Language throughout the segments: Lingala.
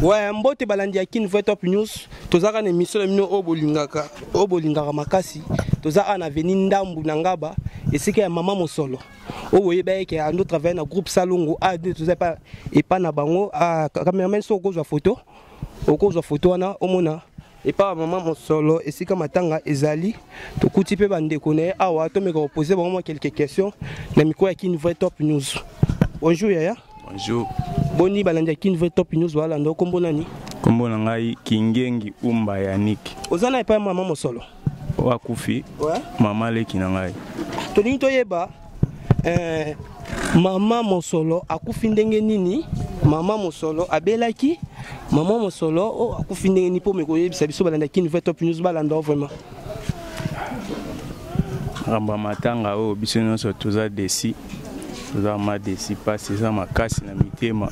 Ouais, mbote balandi ya Kin Voix Top News. Tozaka na émission mino obolingaka makasi. Tozaka na veni ndambu na ngaba esika ya mama mosolo. Oboye ba ke ando travailler na groupe Salongo A2 toza pa epa na bango a cameraman so kozwa photo. Okozwa photo wana omona epa mama mosolo esika matanga ezali tokuti pe bandeko na awa to meka poser vraiment quelques questions na micro ya Kin Voix Top News. Bonjour Yaya. Bonjour. Boni balandi Kin Voix Top News wala ndo kombo nani? Kombo na ngai Kingengi Umba Yannick. Ozana epa mama mosolo. Wakufi. Ouais. Mama leki na ngai. Tolingi toyeba mama mosolo akufi ndenge nini? Mama mosolo abelaki mama mosolo o akufi ndenge ni po meko yebisa biso balanda Kin Voix Top News balanda vraiment. Ramba matanga o biso nyonso toza desi. Toza ma desi pasi za makasi na mitema.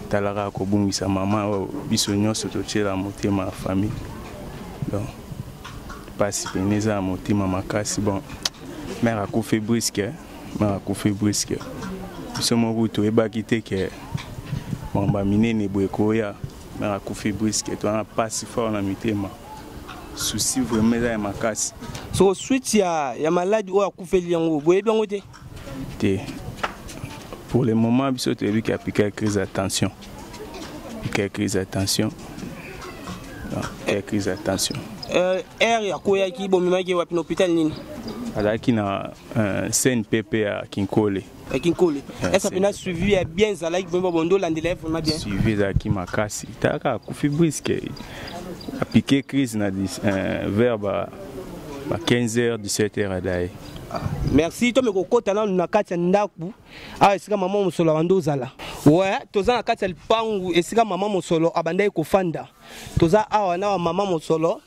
Talaka kobungisa mama o biso nyonso totiela motema famille. Donc pasi peneza motema makasi bon. Mère a coupé brisque, mère a coupé brisque. Biso mo buto ebaki te ke mamba minene boekoya, mère a coupé brisque, to na pasi fort na mitema. Souci vraiment za makasi. So suite ya malade o akufi liango boyebi yango te. Pour le moment, biso te bi ka piquer crise d'attention. Piquer crise d'attention. Crise d'attention. Ya koya ki bomimaki wapi na hôpital nini? Alaki na CNPP à Kinkole. À Kinkole. Est-ce que tu as suivi bien ça là qui bondo landela vraiment bien? Suivi za ki makasi. Taka kufi brisque. A piquer crise na vers 15h 17h dai. Merci to me kokota na kati ya ndaku. Ah esika mama mosolo bando zala. Ouais, toza na kati ya lipangu esika mama mosolo abandai kofanda. Toza awa na mama mosolo.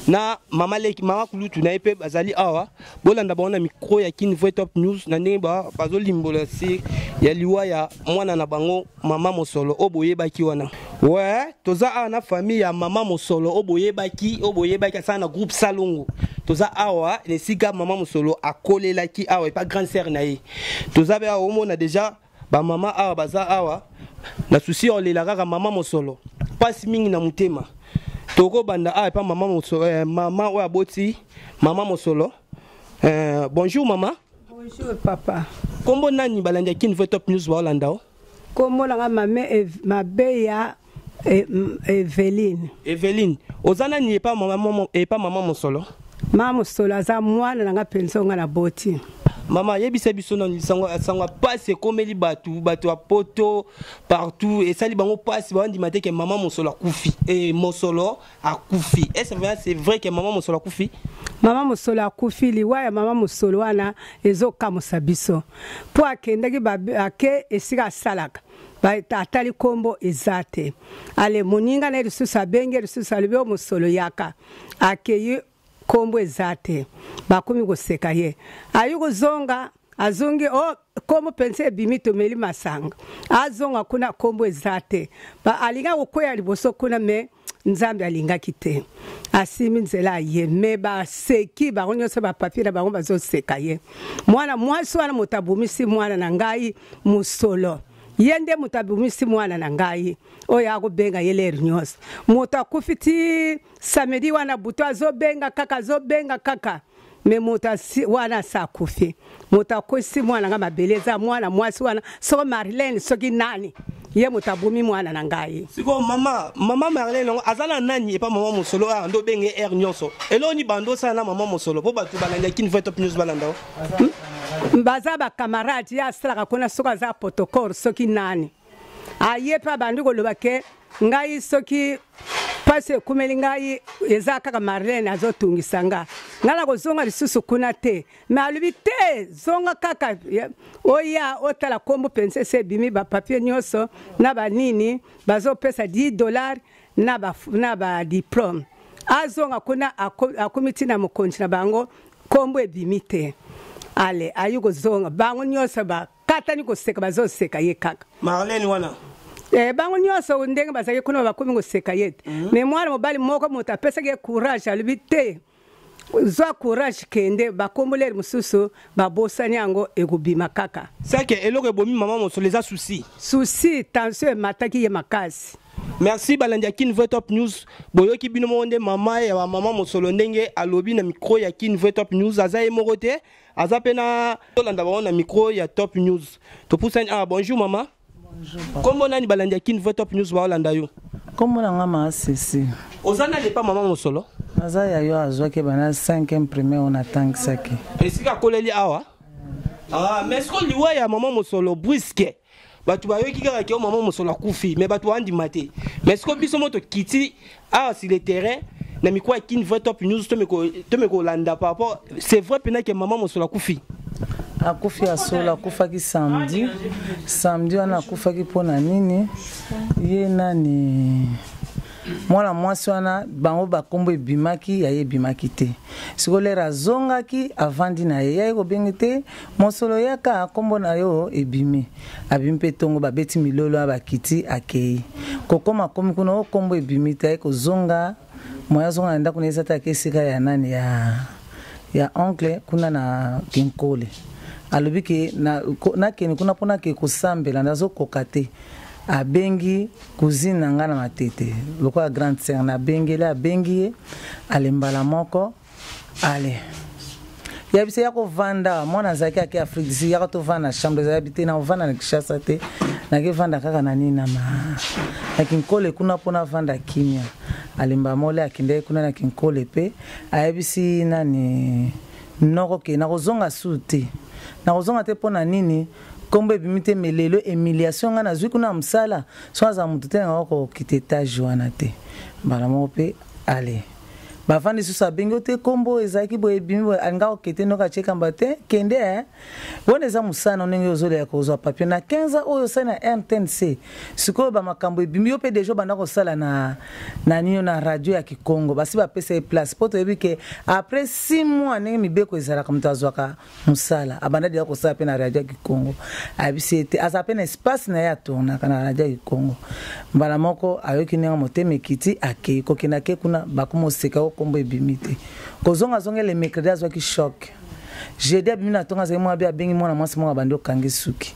Na mama leki mama kulutu na epe bazali awa bolanda baona micro ya Kin Voix Top News na ndenge bazo limbola si ya liwa ya mwana na bango mama mosolo oboyebaki wana. Ouais, toza awa na famille ya mama mosolo oboyebaki sana na groupe Salongo. Toza awa nesika mama mosolo akolelaki awa pas grande sœur na ye. Toza ba omona déjà ba mama awa baza awa na souci olelaka mama mosolo. Pas mingi na mutema. Toko banda pa mama mosolo mama wa boti mama mosolo. Bonjour maman. Bonjour papa. Kombo nani balanda Kin Voix Top News wa Holanda? Kombo la mame mabeya Eveline. Eveline. Ozana ni pa mama mosolo. Mama mosolo za mwana nga penso nga na boti. Maman yebisa biso na sangwa passe komeli batu a poto partout et ça li bango passe ba ndima te ke mama mosolo akufi et mosolo akufi. Est-ce c'est vrai que mama mosolo akufi? Mama mosolo akufi liwa ya mama mosolo wana ezoka mosabiso. Po akendaki ba ake esika salaka. Ba tatali kombo ezate. Ale moninga na lisusa benge lisusa libyo mosolo yaka. Akeye kombo ezate bakomi koseka ye ayuko zonga azongi o kombo pense bimito meli masanga azonga kuna kombo ezate ba alinga kokoya liboso kuna me nzambe alinga kite asimi nzela ye me ba seki ba onyoso ba papier ba ngomba zo seka ye mwana mwasi wana mutabumisi mwana na ngai musolo yende mutabumisi mwana na ngai oya ko benga yeleri nyos mutakufiti samedi wana buto zo benga kaka me muta wana sakufi mutakusi mwana nga mabeleza mwana mwasi wana so Marlene soki nani ye mutabumi mwana na ngai siko mama Marlene azala nani epa mama mosolo a ndo benge nyonso eloni bando sana mama mosolo po batu balanda Kin Voix Top News balanda baza ba camarade ya sala kona soka za protocole soki nani ayepa bandu koloba ke ngai soki pase kumeli ngai ezaka ka Marlene azotungisa nga ngala kozonga lisusu kuna te me alubi te zonga kaka oya otala kombo pense se bimi ba papier nyonso na ba nini bazo pesa $10 na ba diplôme azonga kuna akomiti na mokonzi na bango kombo ebimi te ale ayuko zonga bango nyonso ba katani koseka bazo seka ye kaka Marlene wana bango nyonso ndenge bazaki kuna bakomi koseka yete me mwana mobali moko moto apesaki courage alubi te zwa courage kende bakomboleri mususu babosani yango ekubima kaka sake eloko ebomi mama mosolo eza souci tension mataki ye makasi Merci balandi Kin Vrai Top News. Boyoki bino monde mama ya mama mosolo ndenge alobi na micro ya Kin Vrai Top News aza emorote aza pena tolanda ba na micro ya Top News. To poussani bonjour mama. Bonjour. Comment nani balandi Kin Vrai Top News ba olanda yo? Comment nga ma sisi? Ozana ne pas mama mosolo. Aza ya yo azwa ke bana 5e premier on attend saki. Esika koleli awa. Mais est-ce que liwa ya mama mosolo brusque? Batu ba yoki kaka ke mama mosolo kufi mais batu andi maté. Mais est-ce que biso moto kiti sur le terrain na mikwa Kin Vrai Top News to me ko landa par rapport c'est vrai pena que mama mosolo kufi. Akufi asola akufaki samedi wana akufaki pona nini ye nani mwana mwasi wana bango bakombo ebimaki ya ebimaki te sikolera zongaki avandi na ye ya kobengi te mosolo yaka kombo na yo ebimi abimi pe tongo babeti milolo abakiti akei kokoma komi kuna kombo ebimi te kozonga moya zonga na ndako neza ta kesika ya nani ya oncle kuna na Kinkole alobi ke na keni kuna pona ke kosambela nazo kokate abengi cousine nanga na matete lokola grande sœur na bengele abengi alembala moko ale yabise yako vanda mwana zaki ake Afrique d'ici yako to vanda chambre za habiter na vanda na Kishasa te na ke vanda kaka na nini na Kinkole kuna pona vanda kimia alemba mole akinde kuna na Kinkole pe ayebisi nani noko ke na kozonga sute na kozonga te pona nini kombe bimite melelo humiliation nga na zwi kuna msala so za mutu te nga ko kiteta joana te bala mope ale bafandi susa bengo te kombo ezaki boye bimi anga ko kete no ka cheka mbate kende wone za musana ndenge ozole ya kozwa papier na 15 oyo sana RTNC siko ba makambo ebimi yo pe dejo banda ko sala na niyo na radio ya Kikongo basi ba pesa place poto ebike après 6 mois ndenge mibeko ezala kamtazwaka musala abanda dia ko sala pe na radio ya Kikongo abisete azape na espace na ya tona kana radio ya Kikongo mbala moko ayoki nenga moteme kiti ake ko kinake kuna bakomo seka kombo ebimite kozonga zongele mercredi azwa ki choc jeudi abimi na tonga za mwa bia bengi mwana mwasi mwa bandi okangi suki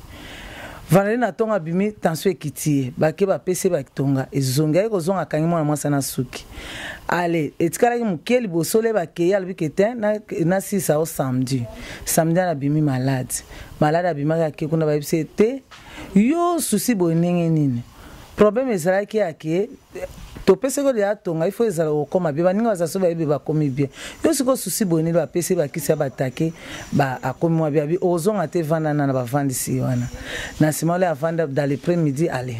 vendredi na tonga abimi tension ekitie bake ba pese ba tonga ezonga ye kozonga kangi mwana mwasi na suki ale etikala ki mukeli bosole bake ya albikete na sisa o samedi na bimi malade abima ka ke kuna ba bise te yo susi bonenge nini problème ezala ki ake to pese ko ya tonga il faut ezala okoma bien baninga bazaso ba ba komi bien yo siko susi boni ba pese ba kisi ba take ba akomi mwa bien ozonga te vanda na ba vandisi wana na simole avanda dans l'après-midi aller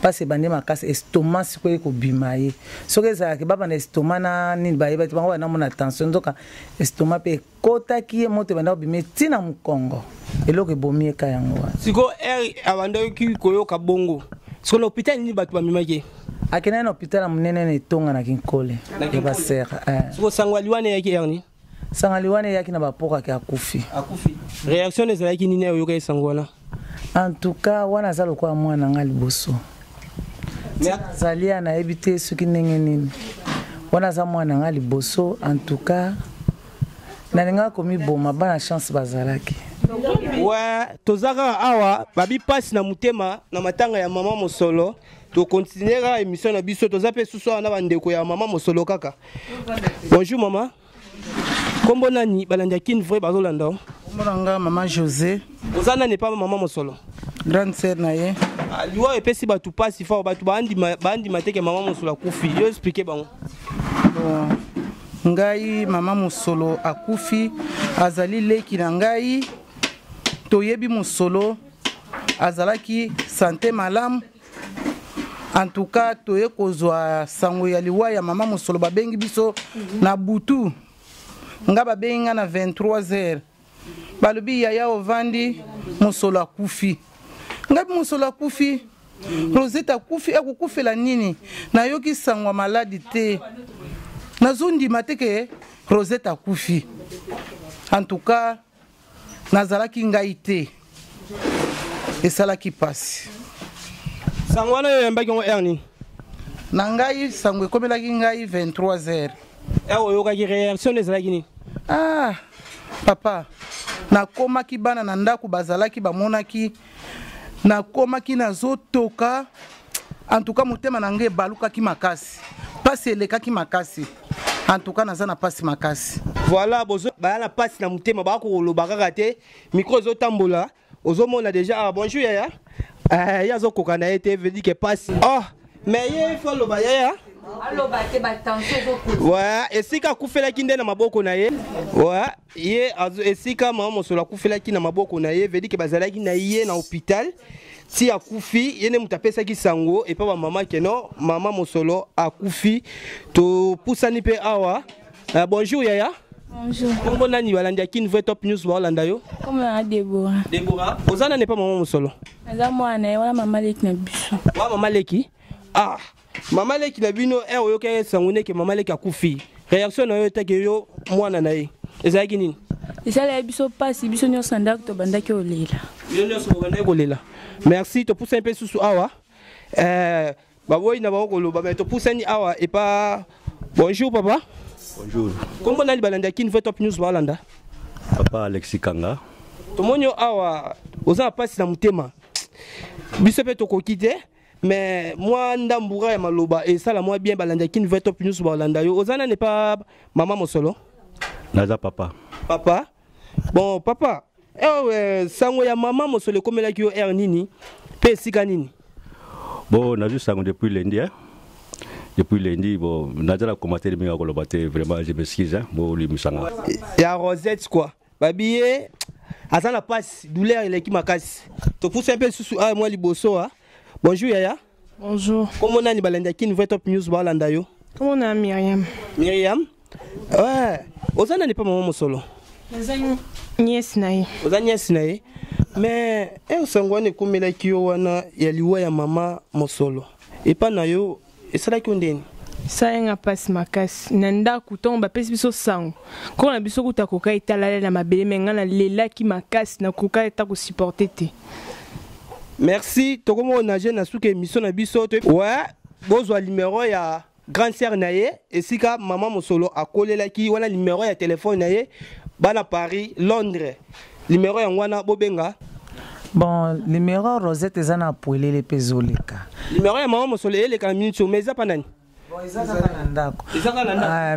parce bande makasi estomac siko ko bimaye so ke ezala ke baba na estomac na ni ba yeba bango na mona tension ndoka estomac pe kota ki moto banda bime tina mukongo eloko bomie ka yango siko abanda ki koyoka bongo siko l'hôpital ni batu bamimake akena na hôpital munene ne tonga na Kinkole ke ba sera siko sangwaliwane yaki erni sangaliwane yaki na bapoka ke akufi réaction ezalaki nini oyo ka sangwana en tout cas wana zalo kwa mwana ngali boso zalia na ebite suki ndenge nini wana za mwana ngali boso en tout cas na ninga komi boma bana chance bazalaki ouais tozaka awa babi passe na mutema na matanga ya mama mosolo to continuera émission na biso tozape suso na bandeko ya mama mosolo kaka bonjour mama kombo nani balanda Kin Vrai bazolanda Moranga mama José ozana ne pas mama mosolo grande sœur na ye liwa epesi batu pasi fa batu bandi mateke mama mosolo akufi yo expliquer bango ngai mama mosolo akufi azali leki na ngai toyebi mosolo azalaki santé malamu en tout cas toye kozwa sango ya liwa ya mama mosolo babengi biso na butu nga babenga na 23h balobi yaya ovandi mosolo akufi ngabi mosolo akufi Rosette akufi akukufela nini na yoki sangwa maladi te nazondi mateke Rosette akufi en tout cas nazalaki ngai te esalaki pasi sangwana yo yambaki ngo erni na ngai sango ekomelaki ngai 23h oyo ka réaction ezalaki ni papa nakomaki bana na ndako bazalaki bamonaki nakomaki nazotoka en tout cas motema na ngai balukaki makasi pasi elekaki makasi en tout cas naza na pasi makasi voilà bozo baya na pasi na motema bakoloba kaka te micro ezotambola ozomona déjà bonjour yaya ye azokoka na ye te veut dire que pasi mais ye fo aloba yaya ouais esika akufelaki nde na maboko na ye ouais ye esika mama mosolo akufelaki na maboko na ye veut dire que bazalaki na ye na hôpital si akufi ye ne mutapesaki sango et pas maman keno mama mosolo akufi to pusani pe awa bonjour yaya. Bonjour. Comment nani balandi qui nouvelle top news balanda yo? Comment Deborah? Deborah. Ozana n'est pas maman mosolo. Eza mwana wala mama leki na biso. Wa mama leki? Mama leki na bino oyo ke sangune ke mama leki akufi. Réaction na yo take yo mwana na ye. Eza nini? Eza la biso passe biso nyo sandak to bandaki olela. Yo nyo so bandaki olela. Merci to pousse un peu sous awa. Baboy na bakolo ba to pousse ni awa et pas bonjour papa. Bonjour. Comment nani balanda qui nouvelle top news balanda? Papa Alexis Kanga. Tomonyo awa oza passe na mutema. Biso pe to kokite mais moi ndambura ya maloba et ça la moi bien balanda qui nouvelle top news balanda yo ozana n'est pas maman mosolo. Naza papa. Papa. Bon papa. Sango ya maman mosolo komela ki yo nini? Pe sika nini? Bon, on a vu sango depuis lundi hein. Depuis lundi, bon, on a déjà commenté le vraiment, je m'excuse, hein, bon, lui, Moussanga. Il y a Rosette, quoi. Babillé, à ça la passe, douleur, il est qui m'a cassé. Tu pousses un peu sous moi, Liboso, hein. Bonjour, Yaya. Bonjour. Comment on a ni balanda qui nous top news balanda yo? Comment on a Myriam? Myriam? Ouais. Ozana n'est pas maman solo. Ozana nièce naïe. Ozana nièce naïe. Mais, sangwane kumela kiyo wana yaliwa ya mama mosolo. Et pas na yo. Et ça là qu'on dit. Ça y a pas makasi. Nanda kuton ba pesi biso sang. Quand na biso kuta koka itala na mabele menga na lela ki makasi na koka eta ko supporter te. Merci. To komo na je na suke mission na biso te. Ouais, bozwa numéro ya grand sœur naye et sika maman mosolo akolela ki wana numéro ya téléphone naye bana Paris, Londres. Numéro ya wana bobenga. Bon, numéro Rosette est en appuyer les pézolika. Numéro ya maman mosolo ele ka minute mais za panani. Bon,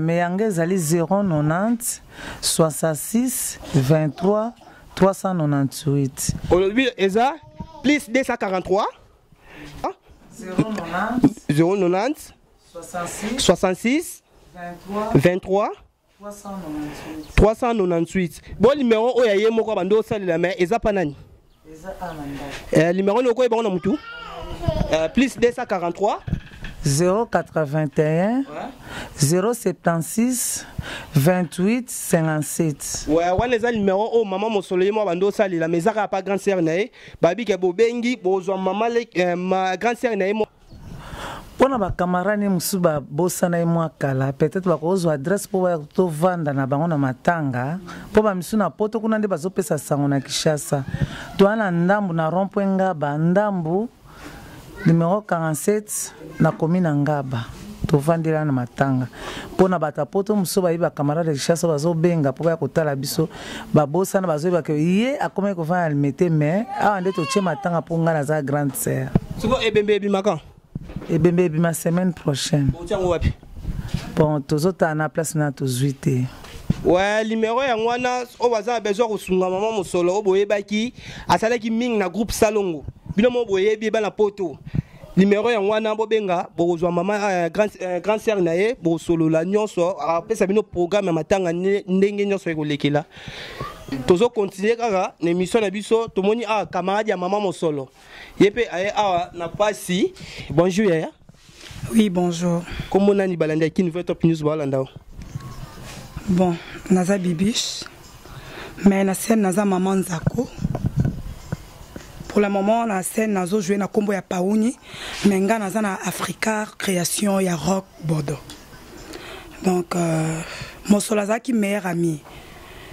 mais yange zali 090 66 23 398. Aujourd'hui eza plus 243 090 66 23 398. Bon numéro oya ye moko bando salela mais eza panani. Numéro noko ebona mutu. Plus 243 081 076 28 57. Ouais, wana eza numéro o maman mosolo ye mo bando salela mais eza pas grand sœur nae babi ke bobengi bozwa mama ma grand sœur nae mo. Pona ba camarade musuba bossa na mwa kala peut-être ba kozo adresse po ba to vanda na bango na matanga po ba misu na poto kuna nde bazopesa sango na Kishasa to ana ndambu na rond-point Ngaba ndambu numéro 47 na commune Ngaba to vandira na matanga pona bata poto musuba iba camarade de Kishasa bazobenga po ba kotala biso ba bossa na bazoba ke ye akome ko va almete mais a ande to che matanga po ngana za grande sœur siko ebembe bimaka. Et bien, ma semaine prochaine. Bon, tous autres à la place na tous 8. Ouais, numéro ya ngwana o baza besoin kosunga maman mosolo o boyebaki asalaki ming na groupe Salongo. Bino mo boyebi ba na poto. Numéro ya ngwana bo benga bozwa maman grand sœur naye bo solo la nyonso apesa bino programme matanga ndenge nyonso ekolekela. Tozo continuer kaka na émission na biso tomoni camarade ya maman mosolo. Yepe aye awa na pasi. Bonjour Yaya. Oui, bonjour. Comment nani balanda qui nouvelle top news balanda? Bon, naza bibiche. Mais na scène naza maman Nzako. Pour le moment na scène nazo jouer na combo ya Paouni, mais nga naza na Africa création ya rock Bordeaux. Donc mosolo zaki meilleur ami.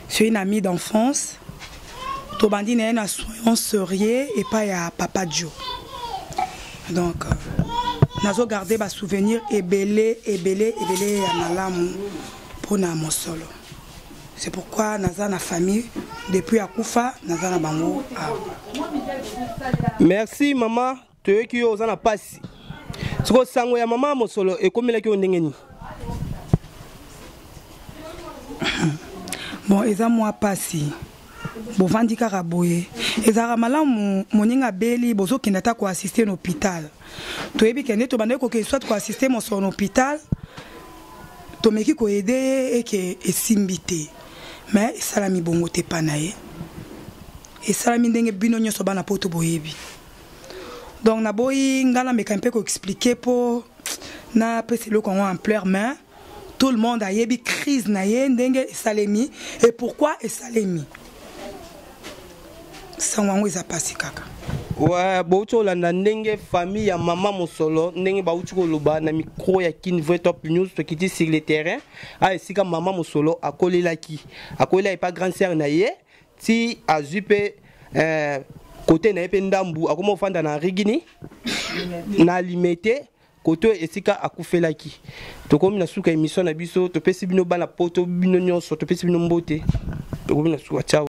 C'est une amie d'enfance. Tobandi na na soyon serieux et pas ya papa Joe. Donc nazo garder ba souvenir ebele ya malamu pour na mosolo. C'est pourquoi naza na famille depuis akufa naza na bango. Merci maman, tu es qui ozana pasi. siko sango ya mama mosolo ekomelaki ndenge ni bon eza mwa pasi bovandi kaka boye ezalaka malamu moninga beli bozokenda ta koassiste na hôpital toyebi kende tobandaki kokei soit koassiste mosolo na hôpital tomeki koyede ye eke esimbi te mais esalami bongo te pa na ye esalami ndenge bino nyonso bana po to boyebi donc naboyi ngana meka mpe koexplike mpo na pesi eloko yango ampleur mais tout le monde ayebi crise na ye ndenge esalemi et pourquoi esalemi sango yango eza pasi kaka ouais bauti olanda ndenge famille ya mama mosolo ndenge bauti koloba na micro ya Kin Vrai Top News tokiti sur le terrain a esika mama mosolo akolelaki akolela pas grand sœur na ye ti azwi mpe côté na ye mpe ndambu akoma ofanda na rigini na limete koto esika akufelaki tokomi na suka émission na biso topesi bino bana poto bino nyonso topesi bino mbote tokomi na suka ciao